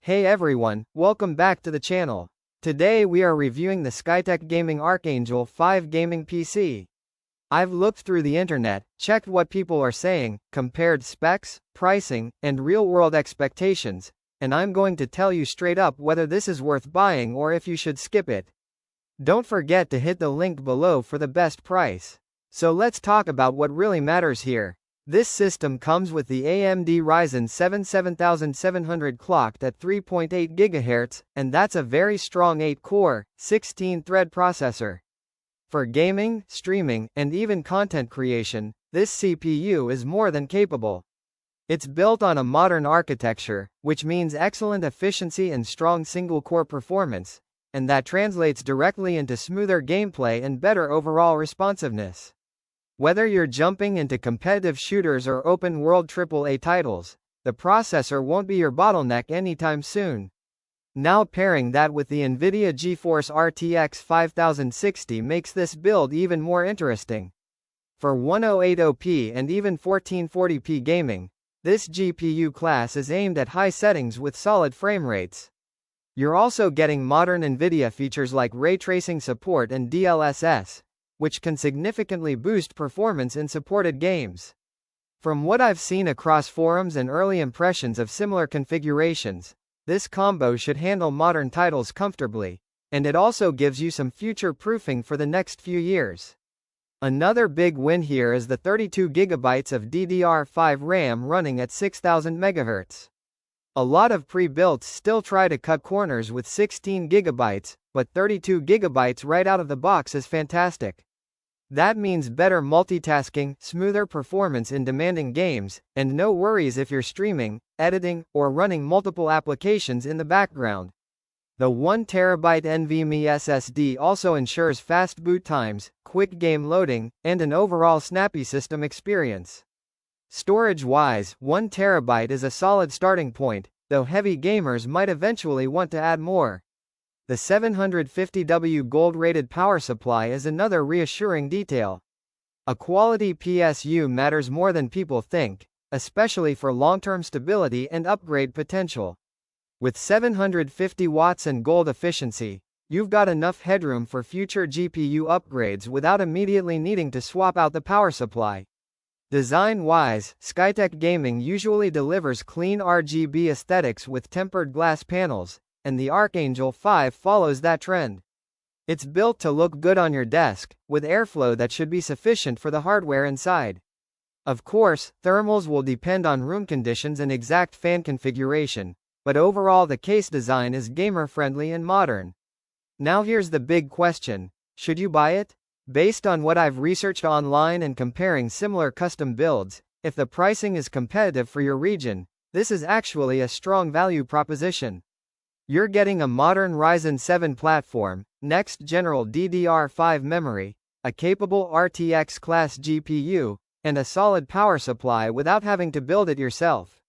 Hey everyone, welcome back to the channel. Today we are reviewing the Skytech Gaming Archangel 5 gaming PC. I've looked through the internet, checked what people are saying, compared specs, pricing, and real-world expectations, and I'm going to tell you straight up whether this is worth buying or if you should skip it. Don't forget to hit the link below for the best price. So let's talk about what really matters here. This system comes with the AMD Ryzen 7 7700 clocked at 3.8 GHz, and that's a very strong 8-core, 16-thread processor. For gaming, streaming, and even content creation, this CPU is more than capable. It's built on a modern architecture, which means excellent efficiency and strong single-core performance, and that translates directly into smoother gameplay and better overall responsiveness. Whether you're jumping into competitive shooters or open-world AAA titles, the processor won't be your bottleneck anytime soon. Now pairing that with the NVIDIA GeForce RTX 5060 makes this build even more interesting. For 1080p and even 1440p gaming, this GPU class is aimed at high settings with solid frame rates. You're also getting modern NVIDIA features like ray tracing support and DLSS, which can significantly boost performance in supported games. From what I've seen across forums and early impressions of similar configurations, this combo should handle modern titles comfortably, and it also gives you some future-proofing for the next few years. Another big win here is the 32 GB of DDR5 RAM running at 6000 MHz. A lot of pre-builts still try to cut corners with 16 GB, but 32 GB right out of the box is fantastic. That means better multitasking, smoother performance in demanding games, and no worries if you're streaming, editing, or running multiple applications in the background. The 1TB NVMe SSD also ensures fast boot times, quick game loading, and an overall snappy system experience. Storage-wise, 1TB is a solid starting point, though heavy gamers might eventually want to add more. The 750W gold-rated power supply is another reassuring detail. A quality PSU matters more than people think, especially for long-term stability and upgrade potential. With 750 watts and gold efficiency, you've got enough headroom for future GPU upgrades without immediately needing to swap out the power supply. Design-wise, Skytech Gaming usually delivers clean RGB aesthetics with tempered glass panels, and the Archangel 5 follows that trend. It's built to look good on your desk, with airflow that should be sufficient for the hardware inside. Of course, thermals will depend on room conditions and exact fan configuration, but overall the case design is gamer-friendly and modern. Now here's the big question: should you buy it? Based on what I've researched online and comparing similar custom builds, if the pricing is competitive for your region, this is actually a strong value proposition. You're getting a modern Ryzen 7 platform, next-general DDR5 memory, a capable RTX class GPU, and a solid power supply without having to build it yourself.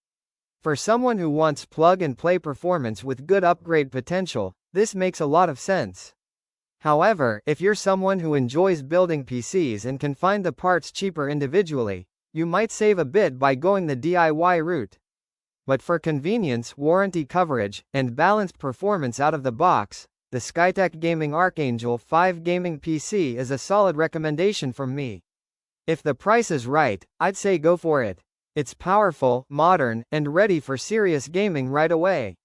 For someone who wants plug-and-play performance with good upgrade potential, this makes a lot of sense. However, if you're someone who enjoys building PCs and can find the parts cheaper individually, you might save a bit by going the DIY route. But for convenience, warranty coverage, and balanced performance out of the box, the Skytech Gaming Archangel 5 gaming PC is a solid recommendation from me. If the price is right, I'd say go for it. It's powerful, modern, and ready for serious gaming right away.